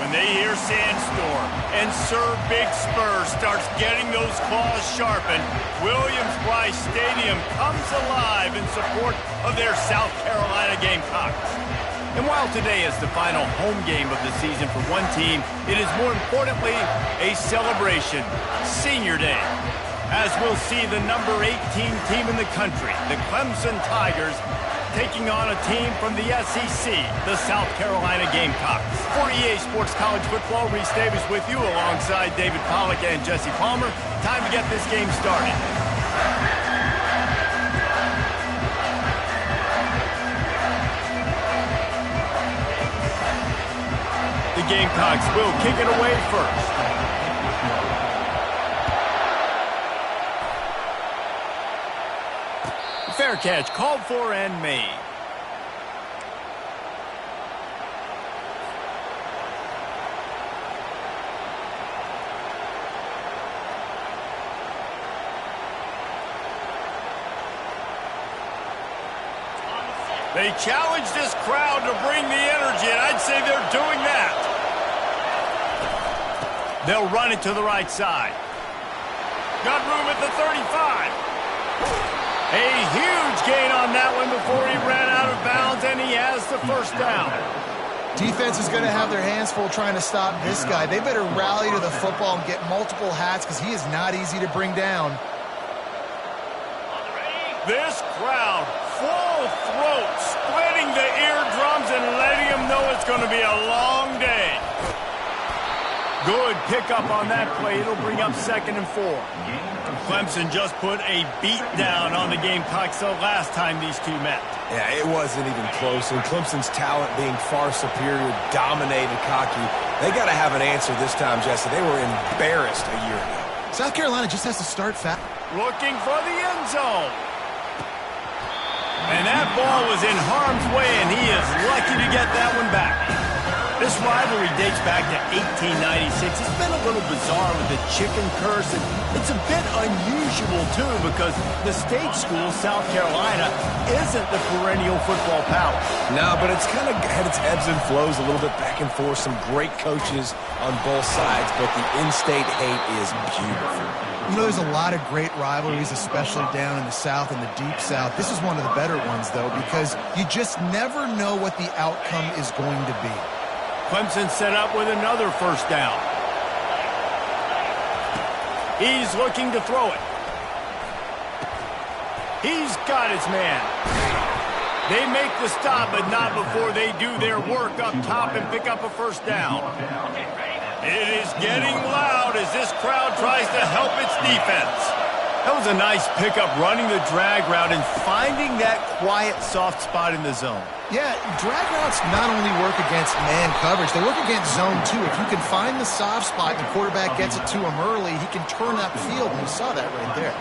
When they hear Sandstorm and Sir Big Spur starts getting those claws sharpened, Williams-Brice Stadium comes alive in support of their South Carolina Gamecocks. And while today is the final home game of the season for one team, it is more importantly a celebration, Senior Day. As we'll see the number 18 team in the country, the Clemson Tigers, taking on a team from the SEC, the South Carolina Gamecocks. For EA Sports College Football, Reese Davis with you alongside David Pollack and Jesse Palmer. Time to get this game started. The Gamecocks will kick it away first. Fair catch, called for and made. They challenge this crowd to bring the energy, and I'd say they're doing that. They'll run it to the right side. Got room at the 35. A huge gain on that one before he ran out of bounds, and he has the first down. Defense is going to have their hands full trying to stop this guy. They better rally to the football and get multiple hats because he is not easy to bring down. This crowd, full throat, splitting the eardrums and letting them know it's going to be a long day. Good pickup on that play. It'll bring up 2nd and 4. Clemson just put a beat down on the Gamecocks the last time these two met. Yeah, it wasn't even close. And Clemson's talent being far superior, dominated cocky. They got to have an answer this time, Jesse. They were embarrassed a year ago. South Carolina just has to start fast. Looking for the end zone. And that ball was in harm's way, and he is lucky to get that one back. This rivalry dates back to 1896. It's been a little bizarre with the chicken curse, and it's a bit unusual, too, because the state school, South Carolina, isn't the perennial football power. No, but it's kind of had its ebbs and flows, a little bit back and forth, some great coaches on both sides, but the in-state hate is beautiful. You know, there's a lot of great rivalries, especially down in the South and the Deep South. This is one of the better ones, though, because you just never know what the outcome is going to be. Clemson set up with another first down. He's looking to throw it. He's got his man. They make the stop, but not before they do their work up top and pick up a first down. It is getting loud as this crowd tries to help its defense. That was a nice pickup, running the drag route and finding that quiet, soft spot in the zone. Yeah, drag routes not only work against man coverage, they work against zone too. If you can find the soft spot and the quarterback gets it to him early, he can turn that field, and you saw that right there.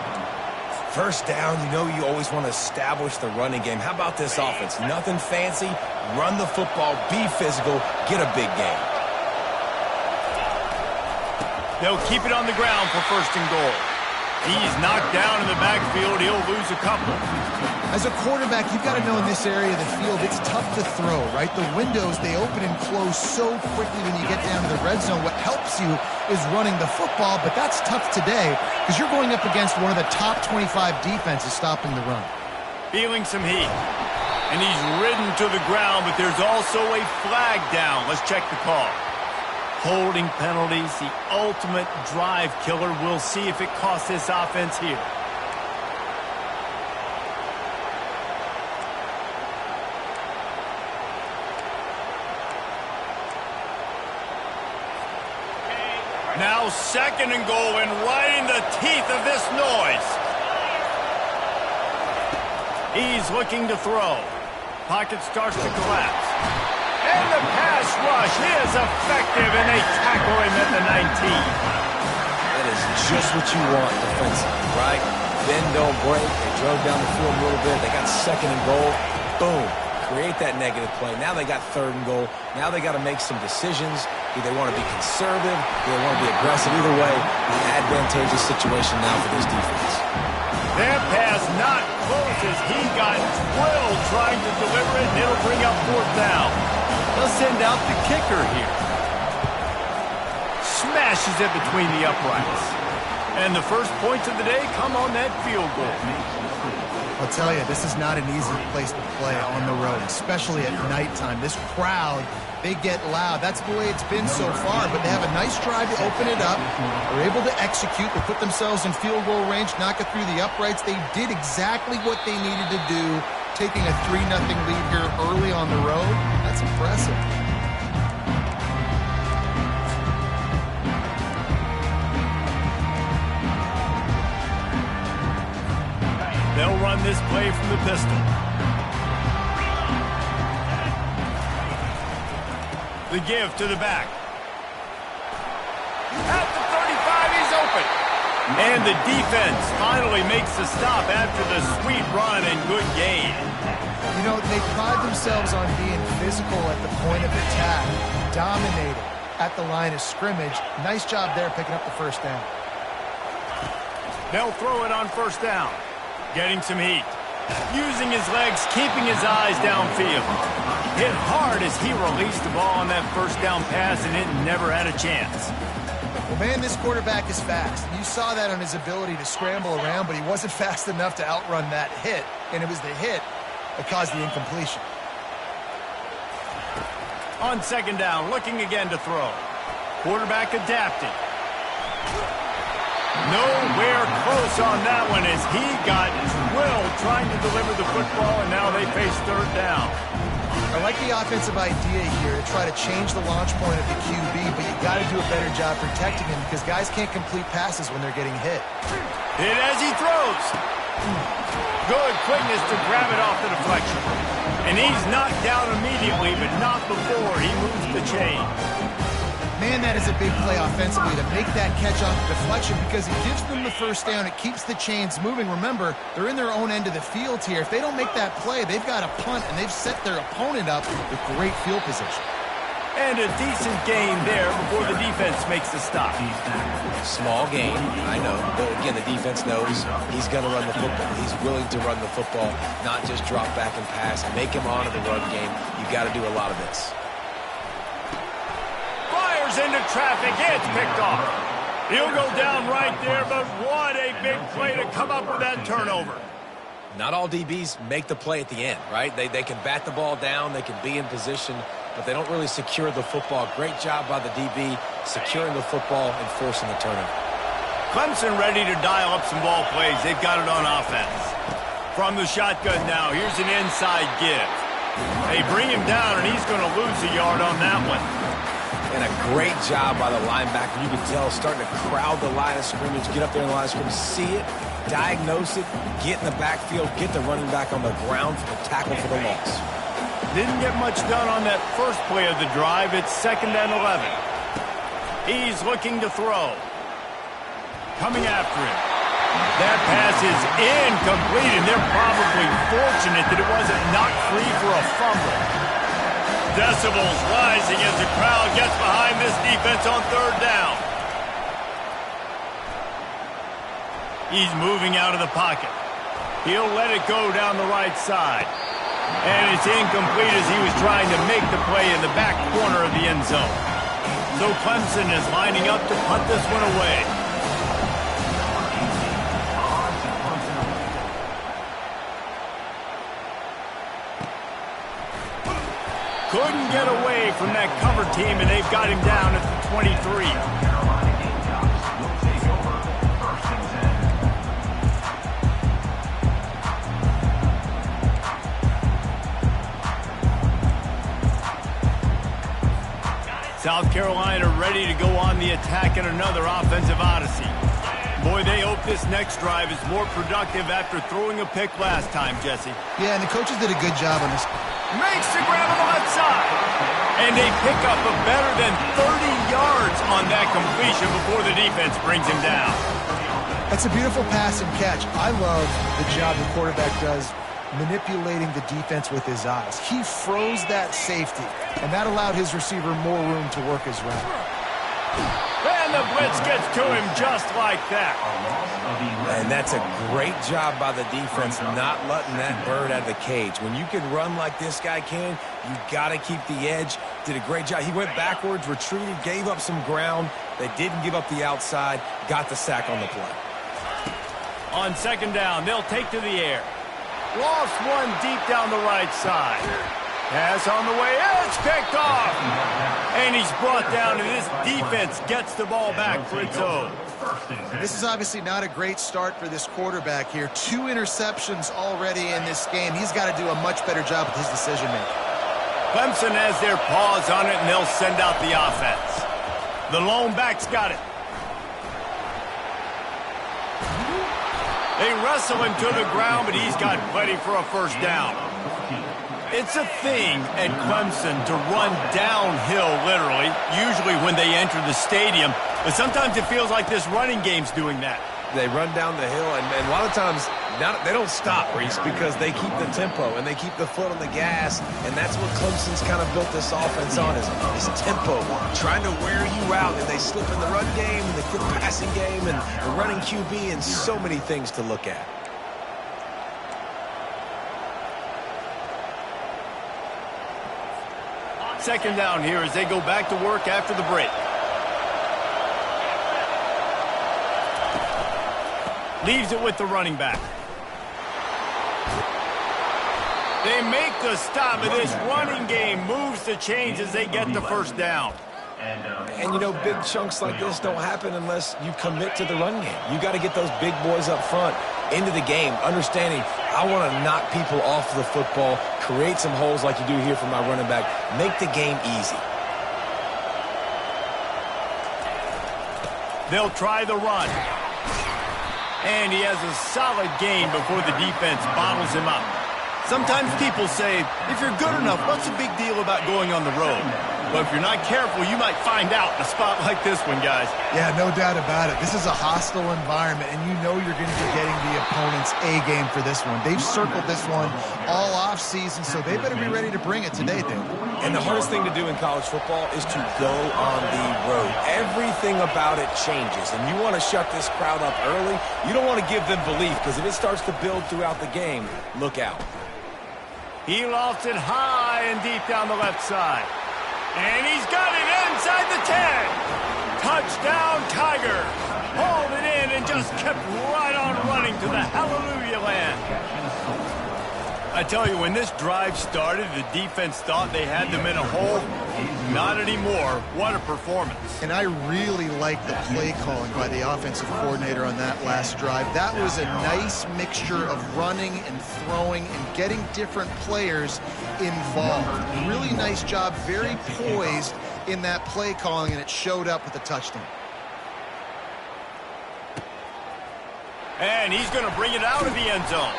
First down, you know you always want to establish the running game. How about this offense? Nothing fancy, run the football, be physical, get a big game. They'll keep it on the ground for 1st and goal. He's knocked down in the backfield. He'll lose a couple. As a quarterback, you've got to know in this area of the field, it's tough to throw, right? The windows, they open and close so quickly when you get down to the red zone. What helps you is running the football, but that's tough today because you're going up against one of the top 25 defenses stopping the run. Feeling some heat. And he's ridden to the ground, but there's also a flag down. Let's check the call. Holding penalties, the ultimate drive killer. We'll see if it costs this offense here. Now 2nd and goal, and right in the teeth of this noise. He's looking to throw. Pocket starts to collapse. And the pass rush is effective, and they tackle him at the 19. That is just what you want defensively, right? Bend, don't break. They drove down the field a little bit. They got 2nd and goal. Boom. create that negative play. Now they got 3rd and goal. Now they got to make some decisions. Do they want to be conservative? Do they want to be aggressive? Either way, an advantageous situation now for this defense. That pass not close as he got drilled trying to deliver it, and it'll bring up 4th down. They'll send out the kicker here. Smashes it between the uprights. And the first points of the day come on that field goal. I'll tell you, this is not an easy place to play on the road, especially at nighttime. This crowd, they get loud. That's the way it's been so far, but they have a nice drive to open it up. They're able to execute. They put themselves in field goal range, knock it through the uprights. They did exactly what they needed to do, taking a 3-0 lead here early on the road. That's impressive. They'll run this play from the pistol. The give to the back. At the 35, he's open. And the defense finally makes the stop after the sweet run and good gain. You know, they pride themselves on being physical at the point of attack, dominating at the line of scrimmage. Nice job there picking up the 1st down. They'll throw it on 1st down. Getting some heat. Using his legs, keeping his eyes downfield. Hit hard as he released the ball on that 1st down pass, and it never had a chance. Well, man, this quarterback is fast. You saw that on his ability to scramble around, but he wasn't fast enough to outrun that hit, and it was the hit that caused the incompletion. On 2nd down, looking again to throw. Quarterback adapting. Nowhere close on that one as he got drilled trying to deliver the football, and now they face 3rd down. I like the offensive idea here to try to change the launch point of the QB, but you got to do a better job protecting him because guys can't complete passes when they're getting hit. Hit as he throws. Good quickness to grab it off the deflection. And he's knocked down immediately, but not before he moves the chain. Man, that is a big play offensively to make that catch off the deflection because it gives them the 1st down. It keeps the chains moving. Remember, they're in their own end of the field here. If they don't make that play, they've got a punt, and they've set their opponent up with great field position. And a decent gain there before the defense makes the stop. Small gain, I know. But again, the defense knows he's going to run the football. He's willing to run the football, not just drop back and pass. Make him honor the run game. You've got to do a lot of this. Into traffic, it's picked off. He'll go down right there, but what a big play to come up with that turnover. Not all DBs make the play at the end, right? They can bat the ball down, they can be in position, but they don't really secure the football. Great job by the DB securing the football and forcing the turnover. Clemson ready to dial up some ball plays. They've got it on offense. From the shotgun now, here's an inside give. They bring him down, and he's going to lose a yard on that one. And a great job by the linebacker. You can tell starting to crowd the line of scrimmage, get up there in the line of scrimmage, see it, diagnose it, get in the backfield, get the running back on the ground for the tackle for the loss. Didn't get much done on that first play of the drive. It's 2nd and 11. He's looking to throw. Coming after him. That pass is incomplete, and they're probably fortunate that it wasn't knocked free for a fumble. Decibels rising as the crowd gets behind this defense on 3rd down. He's moving out of the pocket. He'll let it go down the right side. And it's incomplete as he was trying to make the play in the back corner of the end zone. So Clemson is lining up to punt this one away. Couldn't get away from that cover team, and they've got him down at the 23. South Carolina ready to go on the attack in another offensive odyssey. Boy, they hope this next drive is more productive after throwing a pick last time, Jesse. Yeah, and the coaches did a good job on this. Makes the grab on the left side. And they pick up a better than 30 yards on that completion before the defense brings him down. That's a beautiful pass and catch. I love the job the quarterback does manipulating the defense with his eyes. He froze that safety, and that allowed his receiver more room to work his route. And the blitz gets to him just like that. And that's a great job by the defense not letting that bird out of the cage. When you can run like this guy can, you got to keep the edge. Did a great job. He went backwards, retreated, gave up some ground. They didn't give up the outside, got the sack on the play. On second down, they'll take to the air. Lost one deep down the right side. Pass on the way, it's picked off. And he's brought down, and this defense gets the ball back for its own. This is obviously not a great start for this quarterback here. 2 interceptions already in this game. He's got to do a much better job with his decision-making. Clemson has their paws on it, and they'll send out the offense. The lone back's got it. They wrestle him to the ground, but he's got plenty for a first down. It's a thing at Clemson to run downhill, literally, usually when they enter the stadium. But sometimes it feels like this running game's doing that. They run down the hill, and a lot of times they don't stop, Reese, because they keep the tempo and they keep the foot on the gas, and that's what Clemson's kind of built this offense on, is tempo, trying to wear you out, and they slip in the run game and the quick passing game and the running QB and so many things to look at. Second down here as they go back to work after the break. Leaves it with the running back. They make the stop, and this running game moves the chains as they get the first down. And, you know, big chunks like this don't happen unless you commit to the run game. You got to get those big boys up front into the game, understanding I want to knock people off the football, create some holes like you do here for my running back, make the game easy. They'll try the run. And he has a solid gain before the defense bottles him up. Sometimes people say, if you're good enough, what's the big deal about going on the road? But if you're not careful, you might find out in a spot like this one, guys. Yeah, no doubt about it. This is a hostile environment, and you know you're going to be getting the opponent's A game for this one. They've circled this one all offseason, so they better be ready to bring it today, Dave. And the hardest thing to do in college football is to go on the road. Everything about it changes, and you want to shut this crowd up early. You don't want to give them belief, because if it starts to build throughout the game, look out. He lofts it high and deep down the left side. And he's got it inside the 10. Touchdown, Tiger. Hauled it in and just kept right on running to the hallelujah land. I tell you, when this drive started, the defense thought they had them in a hole. Not anymore. What a performance. And I really like the play calling by the offensive coordinator on that last drive. That was a nice mixture of running and throwing and getting different players involved. Really nice job, very poised in that play calling, and it showed up with a touchdown. And he's going to bring it out of the end zone.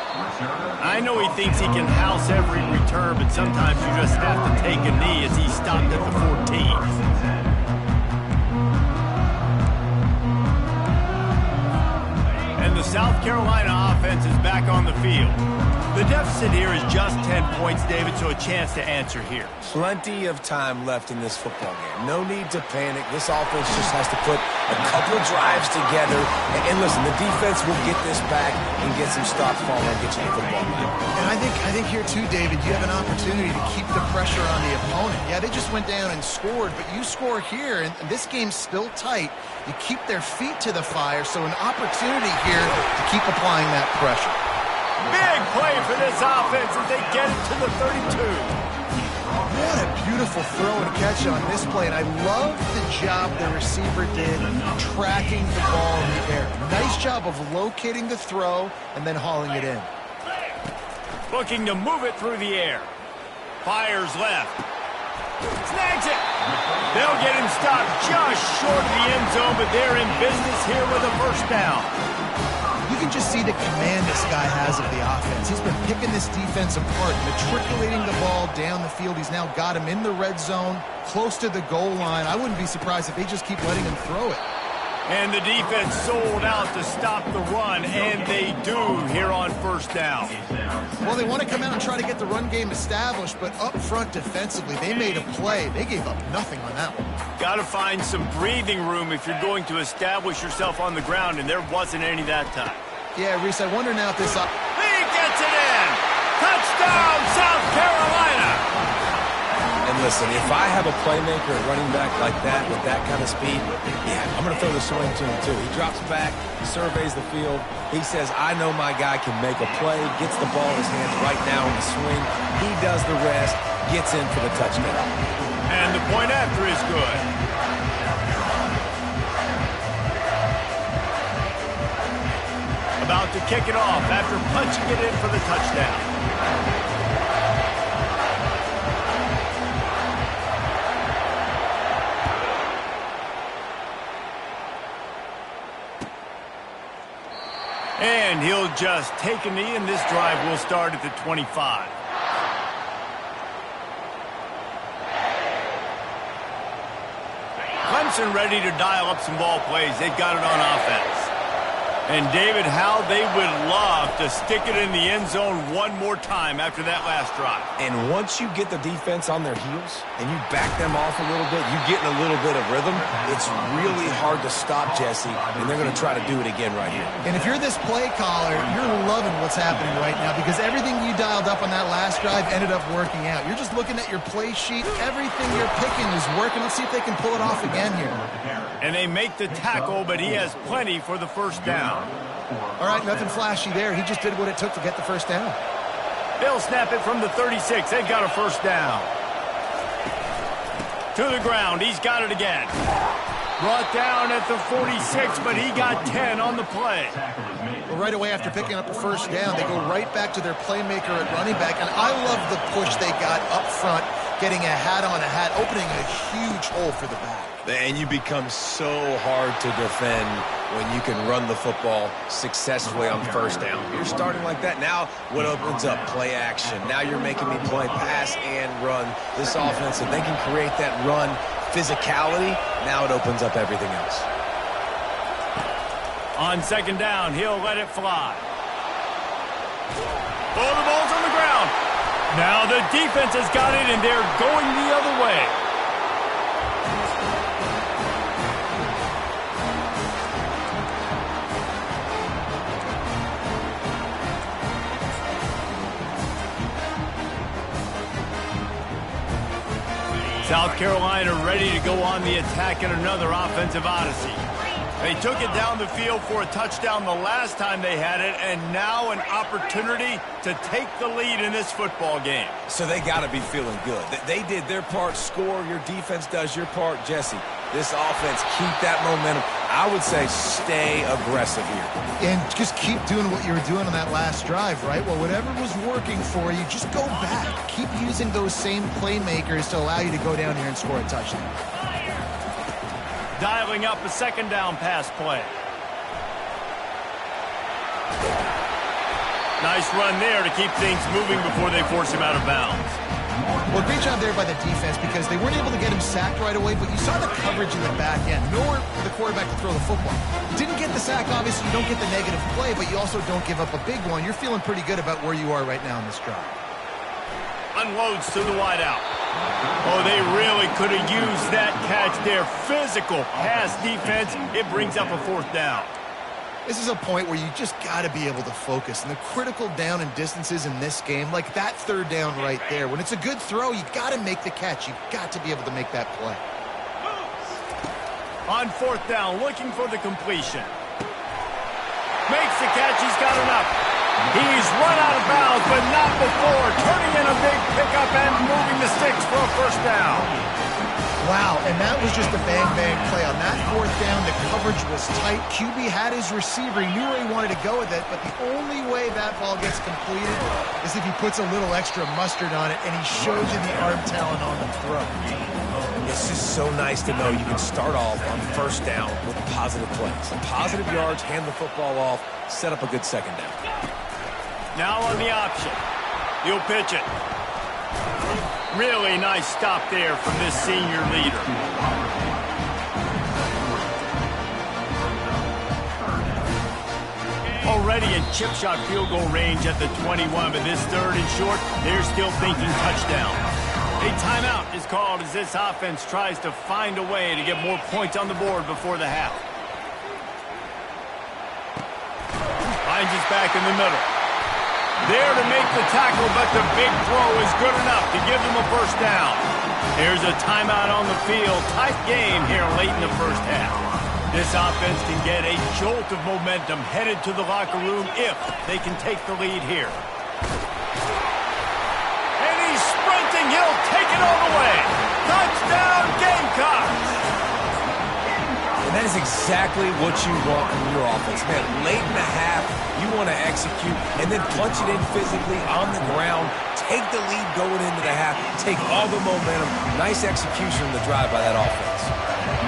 I know he thinks he can house every return, but sometimes you just have to take a knee as he stopped at the 14. And the South Carolina offense is back on the field. The deficit here is just 10 points, David, so a chance to answer here. Plenty of time left in this football game. No need to panic. This offense just has to put a couple of drives together. And listen, the defense will get this back and get some stops falling and get you the football back. And I think here too, David, you have an opportunity to keep the pressure on the opponent. Yeah, they just went down and scored, but you score here, and this game's still tight. You keep their feet to the fire, so an opportunity here to keep applying that pressure. Big play for this offense as they get it to the 32. What a beautiful throw and catch on this play, and I love the job the receiver did tracking the ball in the air. Nice job of locating the throw and then hauling it in. Looking to move it through the air. Fires left. Snags it. They'll get him stopped just short of the end zone, but they're in business here with a first down. You can just see the command this guy has of the offense. He's been picking this defense apart, matriculating the ball down the field. He's now got him in the red zone, close to the goal line. I wouldn't be surprised if they just keep letting him throw it. And the defense sold out to stop the run, and they do here on first down. Well, they want to come out and try to get the run game established, but up front defensively, they made a play. They gave up nothing on that one. Got to find some breathing room if you're going to establish yourself on the ground, and there wasn't any that time. Yeah, Reese, I wonder now if this... He gets it in! Touchdown, South Carolina! And listen, if I have a playmaker at running back like that with that kind of speed, yeah, I'm going to throw the swing to him too. He drops back, surveys the field. He says, I know my guy can make a play, gets the ball in his hands right now in the swing. He does the rest, gets in for the touchdown. And the point after is good. About to kick it off after punching it in for the touchdown. And he'll just take a knee, and this drive will start at the 25. Clemson ready to dial up some ball plays. They've got it on offense. And, David, how they would love to stick it in the end zone one more time after that last drive. And once you get the defense on their heels and you back them off a little bit, you get in a little bit of rhythm, it's really hard to stop, Jesse, and they're going to try to do it again right here. And if you're this play caller, you're loving what's happening right now because everything you dialed up on that last drive ended up working out. You're just looking at your play sheet. Everything you're picking is working. Let's see if they can pull it off again here. And they make the tackle, but he has plenty for the first down. All right, nothing flashy there. He just did what it took to get the first down. They'll snap it from the 36. They've got a first down. To the ground. He's got it again. Brought down at the 46, but he got 10 on the play. Well, right away after picking up the first down, they go right back to their playmaker at running back. And I love the push they got up front, getting a hat on a hat, opening a huge hole for the back. And you become so hard to defend when you can run the football successfully on first down. You're starting like that. Now what opens up? Play action. Now you're making me play pass and run. This offense, if they can create that run physicality, now it opens up everything else. On second down, he'll let it fly. Oh, the ball's on the ground. Now the defense has got it, and they're going the other way. South Carolina ready to go on the attack in another offensive odyssey. They took it down the field for a touchdown the last time they had it, and now an opportunity to take the lead in this football game. So they got to be feeling good. They did their part, score. Your defense does your part, Jesse. This offense, keep that momentum. I would say stay aggressive here. And just keep doing what you were doing on that last drive, right? Well, whatever was working for you, just go back. Keep using those same playmakers to allow you to go down here and score a touchdown. Dialing up a second down pass play. Nice run there to keep things moving before they force him out of bounds. Well, great job there by the defense because they weren't able to get him sacked right away, but you saw the coverage in the back end. Nowhere for the quarterback to throw the football. Didn't get the sack, obviously. You don't get the negative play, but you also don't give up a big one. You're feeling pretty good about where you are right now in this drive. Unloads to the wideout. Oh, they really could have used that catch there. Physical pass defense. It brings up a fourth down. This is a point where you just got to be able to focus. And the critical down and distances in this game, like that third down right there, when it's a good throw, you got to make the catch. You've got to be able to make that play. On fourth down, looking for the completion. Makes the catch. He's got enough. He's run out of bounds, but not before. Turning in a big pickup and moving the sticks for a first down. Wow, and that was just a bang-bang play. On that fourth down, the coverage was tight. QB had his receiver. He knew where he wanted to go with it, but the only way that ball gets completed is if he puts a little extra mustard on it, and he shows you the arm talent on the throw. It's just so nice to know you can start off on first down with positive plays. Positive yards, hand the football off, set up a good second down. Now on the option. He'll pitch it. Really nice stop there from this senior leader. already in chip shot field goal range at the 21, but this third and short, they're still thinking touchdown. A timeout is called as this offense tries to find a way to get more points on the board before the half. Finds us back in the middle. There to make the tackle, but the big throw is good enough to give them a first down. Here's a timeout on the field. Tight game here late in the first half. This offense can get a jolt of momentum headed to the locker room if they can take the lead here. And he's sprinting. He'll take it all the way. Touchdown, Gamecocks! And that is exactly what you want from your offense. Man, late in the half, you want to execute and then punch it in physically on the ground. Take the lead going into the half. Take all the momentum. Nice execution in the drive by that offense.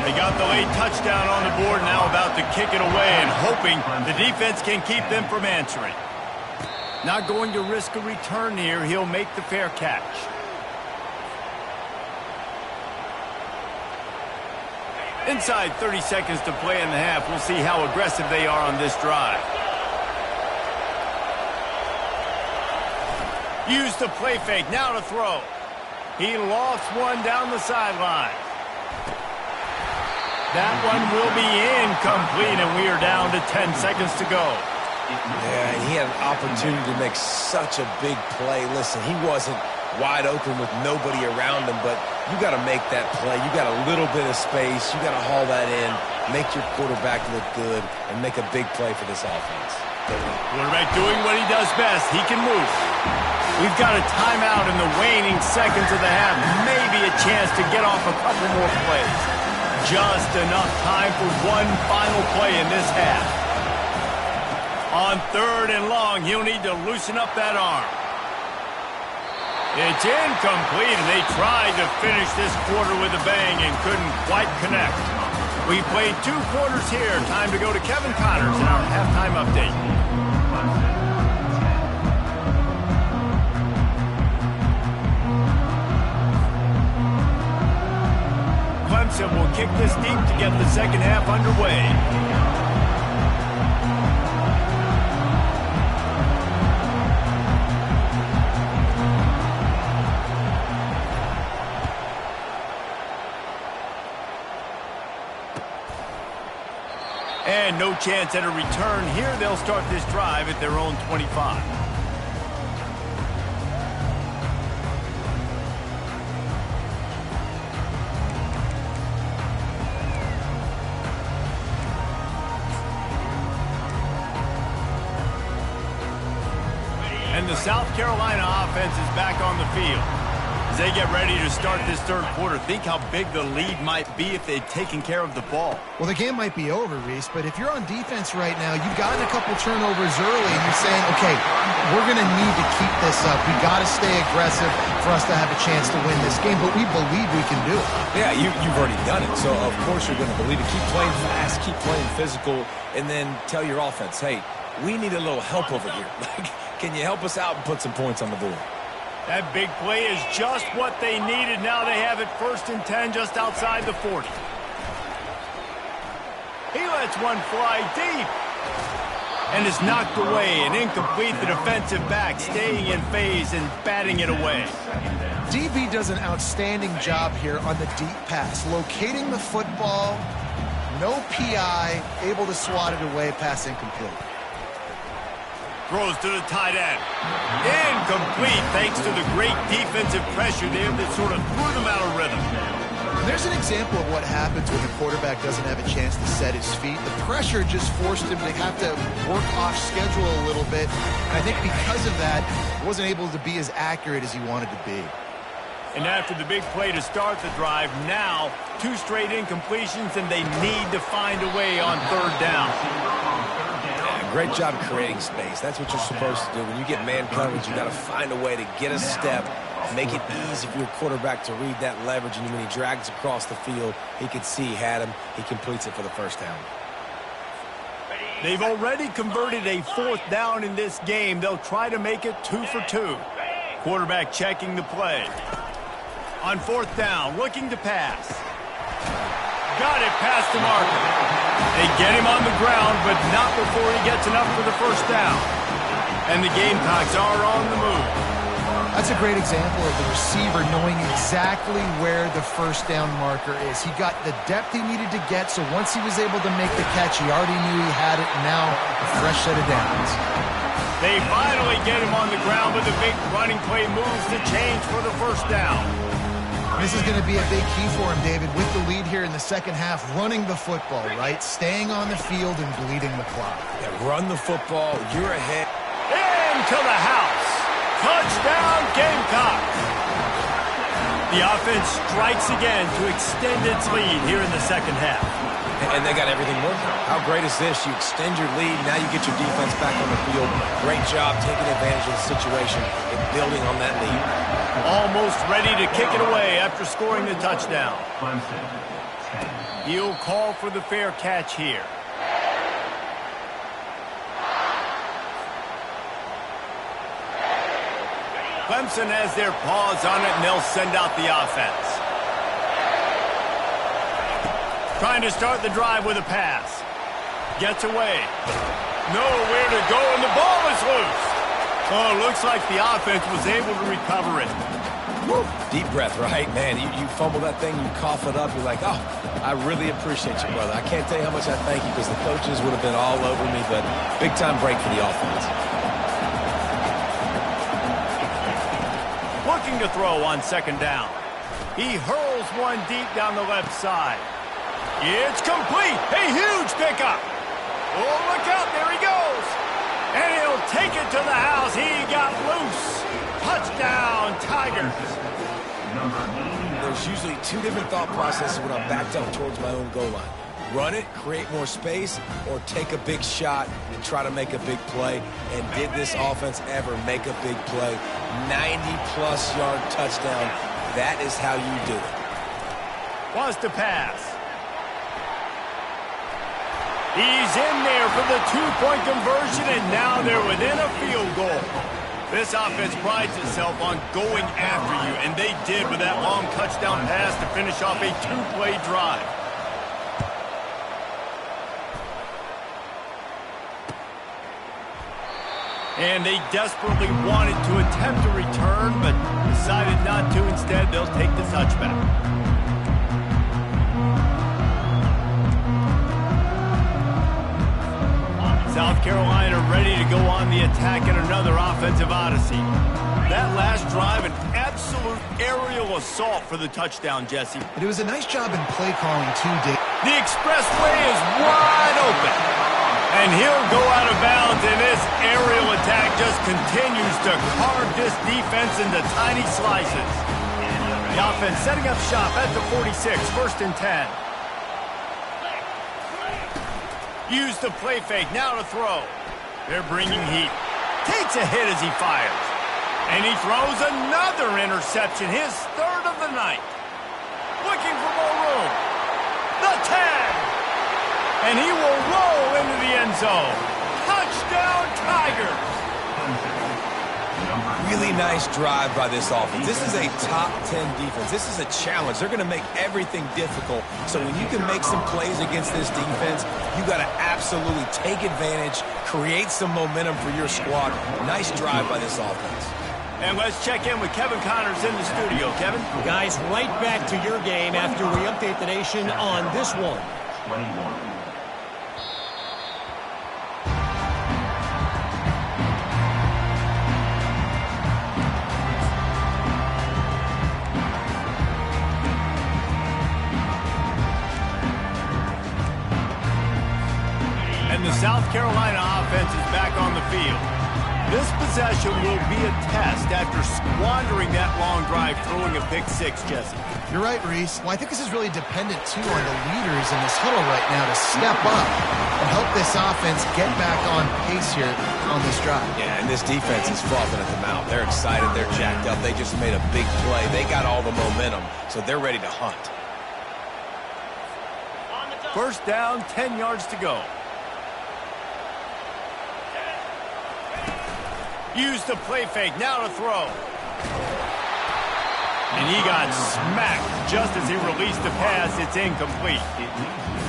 They got the late touchdown on the board, now about to kick it away and hoping the defense can keep them from answering. Not going to risk a return here. He'll make the fair catch. Inside 30 seconds to play in the half. We'll see how aggressive they are on this drive. Use the play fake. Now to throw. He lofts one down the sideline. That one will be incomplete, and we are down to 10 seconds to go. Yeah, and he had an opportunity to make such a big play. Listen, he wasn't wide open with nobody around him, but you got to make that play. You got a little bit of space. You got to haul that in, make your quarterback look good, and make a big play for this offense. Quarterback doing what he does best. He can move. We've got a timeout in the waning seconds of the half. Maybe a chance to get off a couple more plays. Just enough time for one final play in this half. On third and long, he'll need to loosen up that arm. It's incomplete, and they tried to finish this quarter with a bang and couldn't quite connect. We played 2 quarters here. Time to go to Kevin Connors in our halftime update. Clemson will kick this deep to get the second half underway. And no chance at a return here. They'll start this drive at their own 25. And the South Carolina offense is back on the field. As they get ready to start this third quarter, think how big the lead might be if they'd taken care of the ball. Well, the game might be over, Reese, but if you're on defense right now, you've gotten a couple turnovers early, and you're saying, okay, we're going to need to keep this up. We got to stay aggressive for us to have a chance to win this game, but we believe we can do it. Yeah, you've already done it, so of course you're going to believe it. Keep playing fast, keep playing physical, and then tell your offense, hey, we need a little help over here. Can you help us out and put some points on the board? That big play is just what they needed. Now they have it 1st and 10 just outside the 40. He lets one fly deep. And is knocked away and incomplete. The defensive back staying in phase and batting it away. DB does an outstanding job here on the deep pass. Locating the football, no PI, able to swat it away, pass incomplete. Throws to the tight end. Incomplete thanks to the great defensive pressure there that sort of threw them out of rhythm. And there's an example of what happens when the quarterback doesn't have a chance to set his feet. The pressure just forced him to have to work off schedule a little bit. And I think because of that, he wasn't able to be as accurate as he wanted to be. And after the big play to start the drive, now 2 straight incompletions, and they need to find a way on third down. Great job creating space. That's what you're supposed to do. When you get man coverage, you got to find a way to get a step, make it easy for your quarterback to read that leverage, and when he drags across the field, he can see he had him. He completes it for the first down. They've already converted a 4th down in this game. They'll try to make it 2 for 2. Quarterback checking the play. On 4th down, looking to pass. Got it past the marker. They get him on the ground, but not before he gets enough for the first down. And the Gamecocks are on the move. That's a great example of the receiver knowing exactly where the first down marker is. He got the depth he needed to get, so once he was able to make the catch, he already knew he had it, and now a fresh set of downs. They finally get him on the ground, but the big running play moves the change for the first down. This is going to be a big key for him, David, with the lead here in the second half, running the football, right? Staying on the field and bleeding the clock. Yeah, run the football. You're ahead. Into the house. Touchdown, Gamecocks. The offense strikes again to extend its lead here in the second half. And they got everything working. How great is this? You extend your lead. Now you get your defense back on the field. Great job taking advantage of the situation and building on that lead. Almost ready to kick it away after scoring the touchdown. He'll call for the fair catch here. Clemson has their paws on it, and they'll send out the offense. Trying to start the drive with a pass. Gets away. Nowhere to go, and the ball is loose. Oh, looks like the offense was able to recover it. Woo. Deep breath, right? Man, you fumble that thing, you cough it up, you're like, oh, I really appreciate you, brother. I can't tell you how much I thank you because the coaches would have been all over me, but big-time break for the offense. Looking to throw on second down. He hurls one deep down the left side. It's complete. A huge pickup. Oh, look out. There he goes. And he'll take it to the house. He got loose. Touchdown, Tigers. There's usually two different thought processes when I'm backed up towards my own goal line. Run it, create more space, or take a big shot and try to make a big play. And did this offense ever make a big play? 90-plus yard touchdown. That is how you do it. Wants to pass. He's in there for the two-point conversion, and now they're within a field goal. This offense prides itself on going after you, and they did with that long touchdown pass to finish off a two-play drive. And they desperately wanted to attempt a return, but decided not to. Instead, they'll take the touchback. South Carolina ready to go on the attack in another offensive odyssey. That last drive, an absolute aerial assault for the touchdown, Jesse. It was a nice job in play calling, too, Dave. The expressway is wide open. And he'll go out of bounds, and this aerial attack just continues to carve this defense into tiny slices. The offense setting up shop at the 46, 1st and 10. Use the play fake, now to throw. They're bringing heat. Takes a hit as he fires. And he throws another interception, his third of the night. Looking for more room. The tag. And he will roll into the end zone. Touchdown, Tigers. Really nice drive by this offense. This is a top 10 defense. This is a challenge. They're going to make everything difficult. So when you can make some plays against this defense, you got to absolutely take advantage, create some momentum for your squad. Nice drive by this offense. And let's check in with Kevin Connors in the studio. Kevin? Guys, right back to your game after we update the nation on this one. 21. The South Carolina offense is back on the field. This possession will be a test after squandering that long drive, throwing a pick six, Jesse. You're right, Reese. Well, I think this is really dependent, too, on the leaders in this huddle right now to step up and help this offense get back on pace here on this drive. Yeah, and this defense is frothing at the mouth. They're excited. They're jacked up. They just made a big play. They got all the momentum, so they're ready to hunt. First down, 10 yards to go. Use the play fake, now to throw. And he got smacked just as he released the pass. It's incomplete.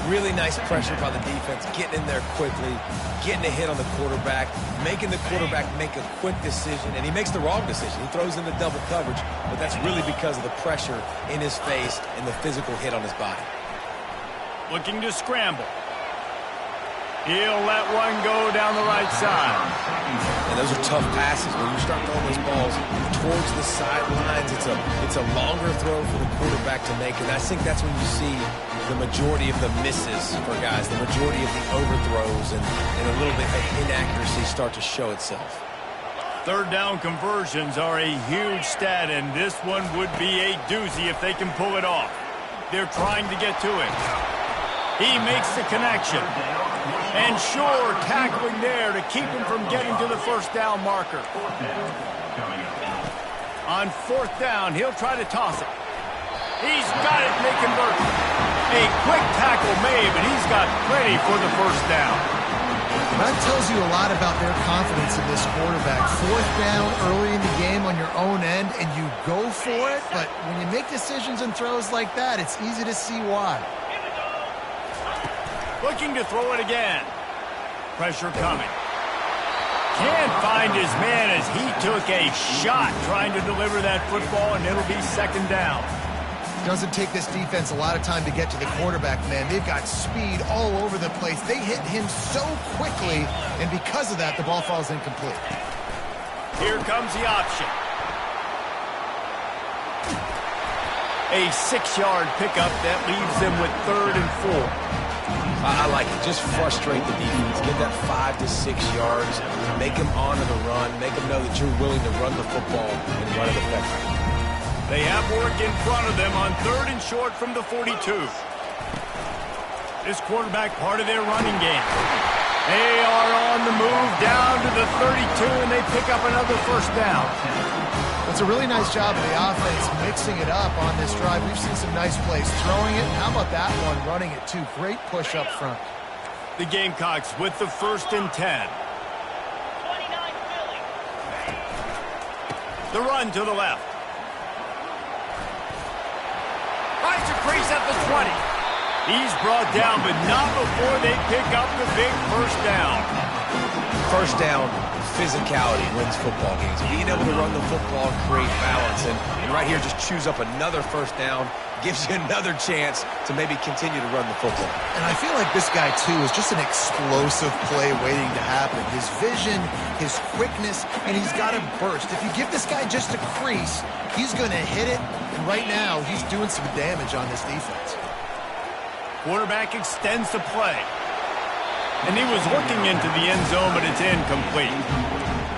Really nice pressure by the defense, getting in there quickly, getting a hit on the quarterback, making the quarterback make a quick decision, and he makes the wrong decision. He throws into double coverage, but that's really because of the pressure in his face and the physical hit on his body. Looking to scramble. He'll let one go down the right side. And those are tough passes. When you start throwing those balls towards the sidelines, it's a longer throw for the quarterback to make, and I think that's when you see the majority of the misses for guys, the majority of the overthrows, and a little bit of inaccuracy start to show itself. Third down conversions are a huge stat, and this one would be a doozy if they can pull it off. They're trying to get to it. He makes the connection. And sure, tackling there to keep him from getting to the first down marker. On fourth down, he'll try to toss it. He's got it, and they convert. A quick tackle made, but he's got plenty for the first down. That tells you a lot about their confidence in this quarterback. Fourth down early in the game on your own end, and you go for it, but when you make decisions and throws like that, it's easy to see why. Looking to throw it again. Pressure coming. Can't find his man as he took a shot trying to deliver that football, and it'll be second down. Doesn't take this defense a lot of time to get to the quarterback, man. They've got speed all over the place. They hit him so quickly, and because of that, the ball falls incomplete. Here comes the option. A 6-yard pickup that leaves them with 3rd and 4. I like it. Just frustrate the defense. Get that 5 to 6 yards. Make them honor the run. Make them know that you're willing to run the football and run it effectively. They have work in front of them on 3rd and short from the 42. This quarterback part of their running game. They are on the move down to the 32, and they pick up another first down. It's a really nice job of the offense mixing it up on this drive. We've seen some nice plays throwing it. How about that one running it too? Great push up front. The Gamecocks with the 1st and 10. The run to the left. Finds a crease at the 20. He's brought down, but not before they pick up the big first down. First down, physicality wins football games. Being able to run the football and create balance. And right here, just choose up another first down. Gives you another chance to maybe continue to run the football. And I feel like this guy, too, is just an explosive play waiting to happen. His vision, his quickness, and he's got a burst. If you give this guy just a crease, he's going to hit it. And right now, he's doing some damage on this defense. Quarterback extends the play. And he was looking into the end zone, but it's incomplete.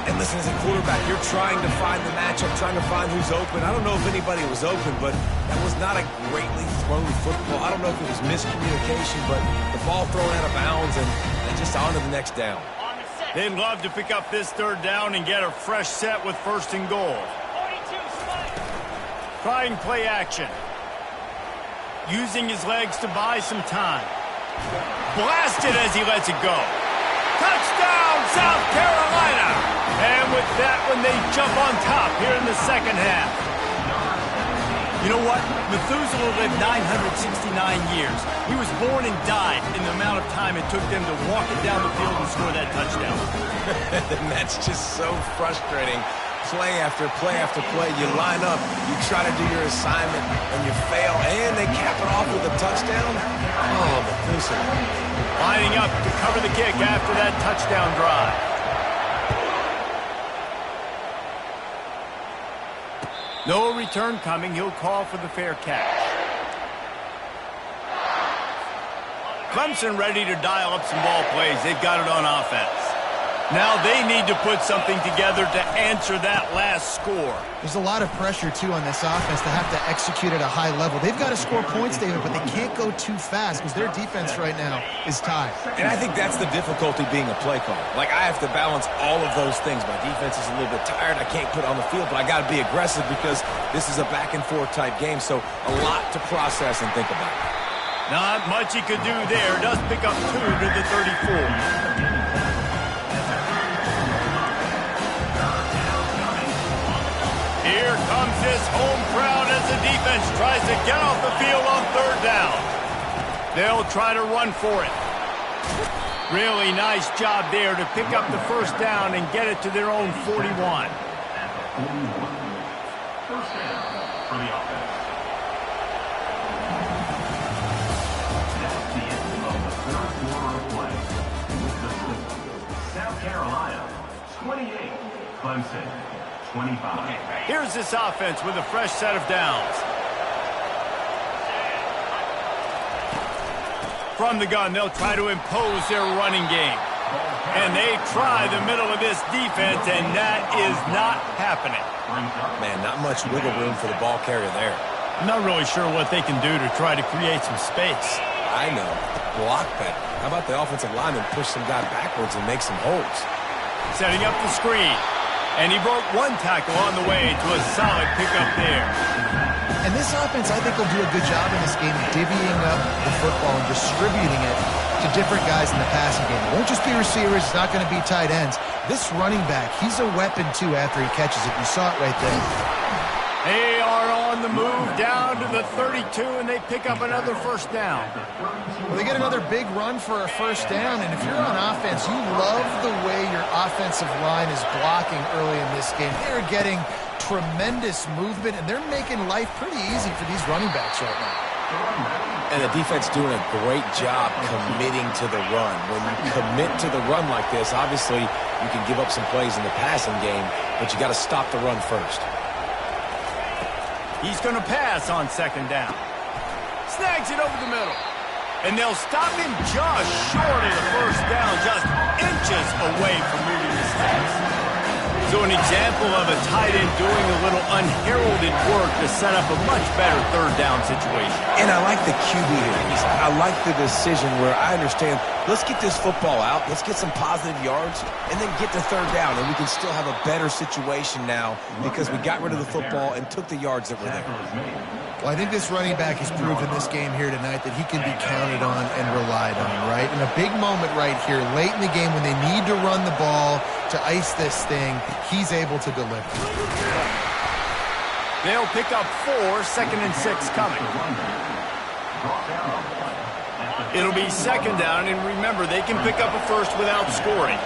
And listen, as a quarterback, you're trying to find the matchup, trying to find who's open. I don't know if anybody was open, but that was not a greatly thrown football. I don't know if it was miscommunication, but the ball thrown out of bounds and just on to the next down. They'd love to pick up this 3rd down and get a fresh set with 1st and goal. Trying play action. Using his legs to buy some time. Blasted as he lets it go. Touchdown, South Carolina! And with that one, they jump on top here in the second half. You know what? Methuselah lived 969 years. He was born and died in the amount of time it took them to walk it down the field and score that touchdown. And that's just so frustrating. Play after play after play. You line up, you try to do your assignment, and you fail, and they cap it off with a touchdown. Oh, Methuselah. Lining up to cover the kick after that touchdown drive. No return coming. He'll call for the fair catch. Clemson ready to dial up some ball plays. They've got it on offense. Now they need to put something together to answer that last score. There's a lot of pressure, too, on this offense to have to execute at a high level. They've got to score points, David, but they can't go too fast because their defense right now is tied. And I think that's the difficulty being a play caller. Like, I have to balance all of those things. My defense is a little bit tired. I can't put it on the field, but I got to be aggressive because this is a back-and-forth type game, so a lot to process and think about. Not much he could do there. Does pick up 2 to the 34. Here comes this home crowd as defense tries to get off the field on third down. They'll try to run for it. Really nice job there to pick up the first down and get it to their own 41. First down for the offense. That's the end of the third quarter of play. With the score, South Carolina 28, Clemson 25. Here's this offense with a fresh set of downs. From the gun, they'll try to impose their running game. And they try the middle of this defense, and that is not happening. Man, not much wiggle room for the ball carrier there. I'm not really sure what they can do to try to create some space. I know. Block better. How about the offensive lineman push some guy backwards and make some holes? Setting up the screen. And he broke one tackle on the way to a solid pickup there. And this offense, I think, will do a good job in this game divvying up the football and distributing it to different guys in the passing game. It won't just be receivers. It's not going to be tight ends. This running back, he's a weapon, too, after he catches it. You saw it right there. They are on the move down to the 32, and they pick up another first down. Well, they get another big run for a first down, and if you're on offense, you love the way your offensive line is blocking early in this game. They're getting tremendous movement, and they're making life pretty easy for these running backs right now. And the defense doing a great job committing to the run. When you commit to the run like this, obviously you can give up some plays in the passing game, but you got to stop the run first. He's going to pass on second down. Snags it over the middle. And they'll stop him just short of the first down, just inches away from moving the sticks. So an example of a tight end doing a little unheralded work to set up a much better third down situation. And I like the QB here. I like the decision where I understand, let's get this football out, let's get some positive yards, and then get to third down, and we can still have a better situation now because we got rid of the football and took the yards that were there. Well, I think this running back has proven this game here tonight that he can be counted on and relied on, right? In a big moment right here, late in the game when they need to run the ball to ice this thing, he's able to deliver. They'll pick up 4, second and 6 coming. It'll be second down, and remember, they can pick up a first without scoring.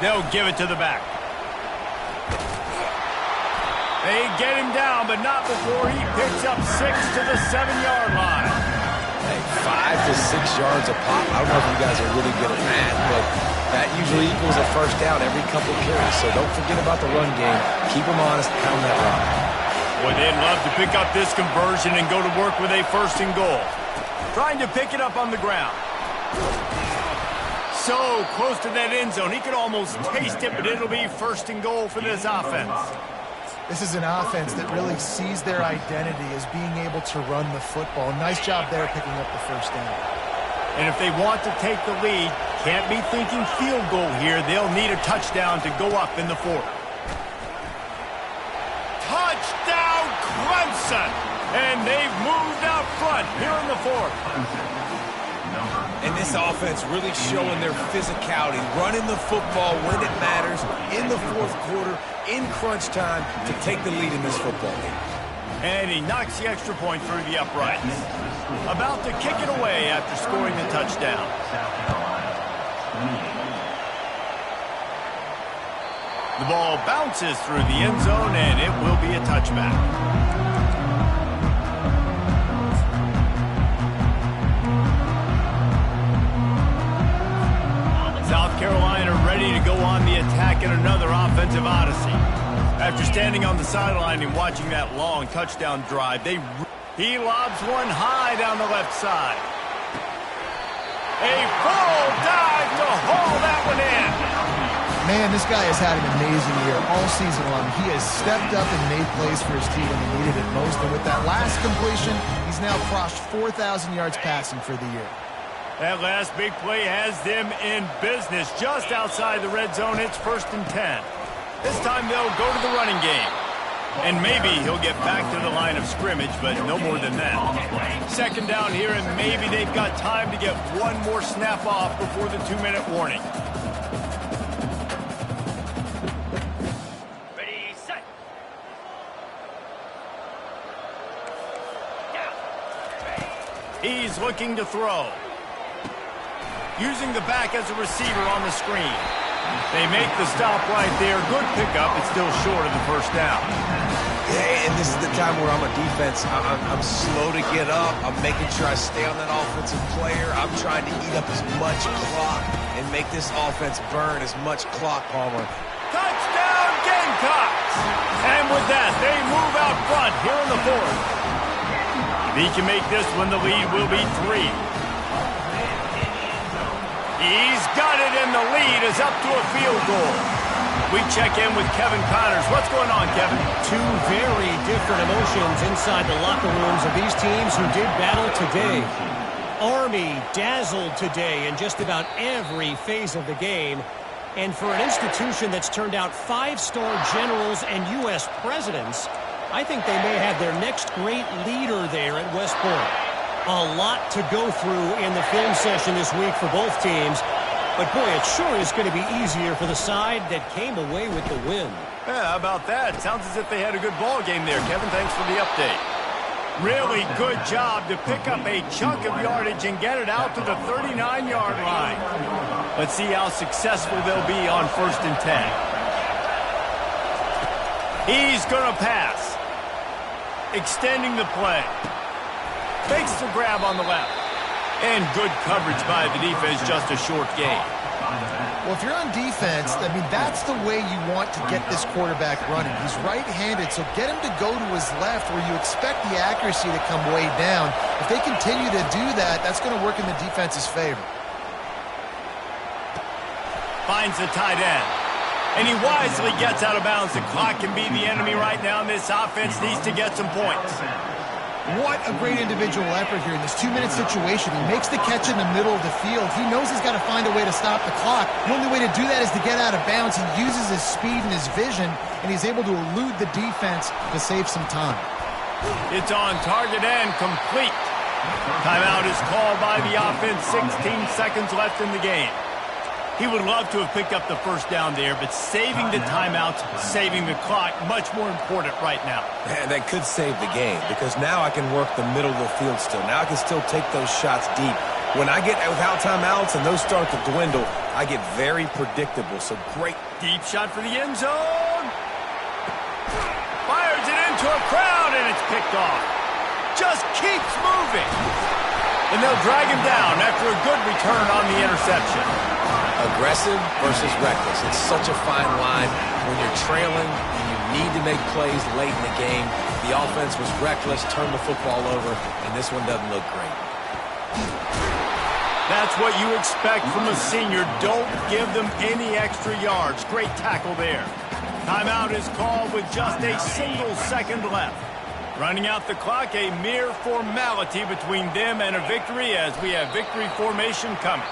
They'll give it to the back. They get him down, but not before he picks up 6 to the 7-yard line. Hey, 5 to 6 yards a pop. I don't know if you guys are really good at math, but that usually equals a first down every couple of carries. So don't forget about the run game. Keep them honest, pound that rock. Boy, they'd love to pick up this conversion and go to work with a first and goal. Trying to pick it up on the ground. So close to that end zone. He could almost taste it, but it'll be first and goal for this offense. This is an offense that really sees their identity as being able to run the football. Nice job there picking up the first down. And if they want to take the lead, can't be thinking field goal here. They'll need a touchdown to go up in the fourth. Touchdown, Clemson! And they've moved out front here in the fourth. And this offense really showing their physicality, running the football when it matters, in the fourth quarter, in crunch time, to take the lead in this football game. And he knocks the extra point through the uprights. About to kick it away after scoring the touchdown. The ball bounces through the end zone, and it will be a touchback. South Carolina ready to go on the attack in another offensive odyssey. After standing on the sideline and watching that long touchdown drive, he lobs one high down the left side. A full dive to haul that one in. Man, this guy has had an amazing year all season long. He has stepped up and made plays for his team when they needed it most. And with that last completion, he's now crossed 4,000 yards passing for the year. That last big play has them in business just outside the red zone. It's 1st and 10. This time they'll go to the running game. And maybe he'll get back to the line of scrimmage, but no more than that. Second down here, and maybe they've got time to get one more snap off before the 2-minute warning. Ready, set. He's looking to throw. Using the back as a receiver on the screen. They make the stop right there. Good pickup. It's still short of the first down. Yeah, and this is the time where I'm a defense. I'm slow to get up. I'm making sure I stay on that offensive player. I'm trying to eat up as much clock and make this offense burn as much clock, Palmer. Touchdown, Gamecocks! And with that, they move out front here in the fourth. If he can make this one, the lead will be 3. He's got it, and the lead is up to a field goal. We check in with Kevin Connors. What's going on, Kevin? Two very different emotions inside the locker rooms of these teams who did battle today. Army dazzled today in just about every phase of the game. And for an institution that's turned out 5-star generals and U.S. presidents, I think they may have their next great leader there at West Point. A lot to go through in the film session this week for both teams. But, boy, it sure is going to be easier for the side that came away with the win. Yeah, how about that? Sounds as if they had a good ball game there, Kevin. Thanks for the update. Really good job to pick up a chunk of yardage and get it out to the 39-yard line. Let's see how successful they'll be on 1st and 10. He's going to pass. Extending the play. Makes the grab on the left. And good coverage by the defense, just a short gain. Well, if you're on defense, I mean, that's the way you want to get this quarterback running. He's right-handed, so get him to go to his left where you expect the accuracy to come way down. If they continue to do that, that's going to work in the defense's favor. Finds the tight end. And he wisely gets out of bounds. The clock can be the enemy right now, and this offense needs to get some points. What a great individual effort here in this 2-minute situation. He makes the catch in the middle of the field. He knows he's got to find a way to stop the clock. The only way to do that is to get out of bounds. He uses his speed and his vision, and he's able to elude the defense to save some time. It's on target and complete. Timeout is called by the offense. 16 seconds left in the game. He would love to have picked up the first down there, but saving the timeouts, saving the clock, much more important right now. And that could save the game because now I can work the middle of the field still. Now I can still take those shots deep. When I get without timeouts and those start to dwindle, I get very predictable. So great. Deep shot for the end zone. Fires it into a crowd, and it's picked off. Just keeps moving. And they'll drag him down after a good return on the interception. Aggressive versus reckless. It's such a fine line when you're trailing and you need to make plays late in the game. The offense was reckless, turned the football over, and this one doesn't look great. That's what you expect from a senior. Don't give them any extra yards. Great tackle there. Timeout is called with just a single second left. Running out the clock, a mere formality between them and a victory as we have victory formation coming.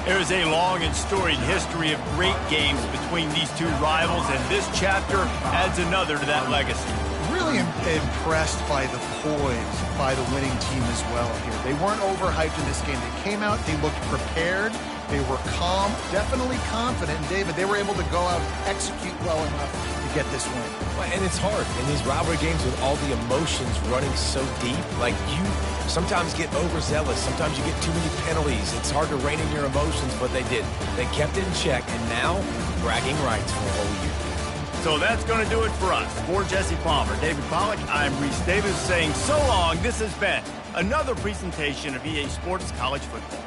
There is a long and storied history of great games between these two rivals, and this chapter adds another to that legacy. Really impressed by the poise by the winning team as well here. They weren't overhyped in this game. They came out, they looked prepared, they were calm, definitely confident. And David, they were able to go out and execute well enough to get this win. And it's hard in these rivalry games with all the emotions running so deep. Like, you sometimes get overzealous. Sometimes you get too many penalties. It's hard to rein in your emotions, but they did. They kept it in check, and now bragging rights for a whole year. So that's going to do it for us. For Jesse Palmer, David Pollack, I'm Reese Davis saying so long. This has been another presentation of EA Sports College Football.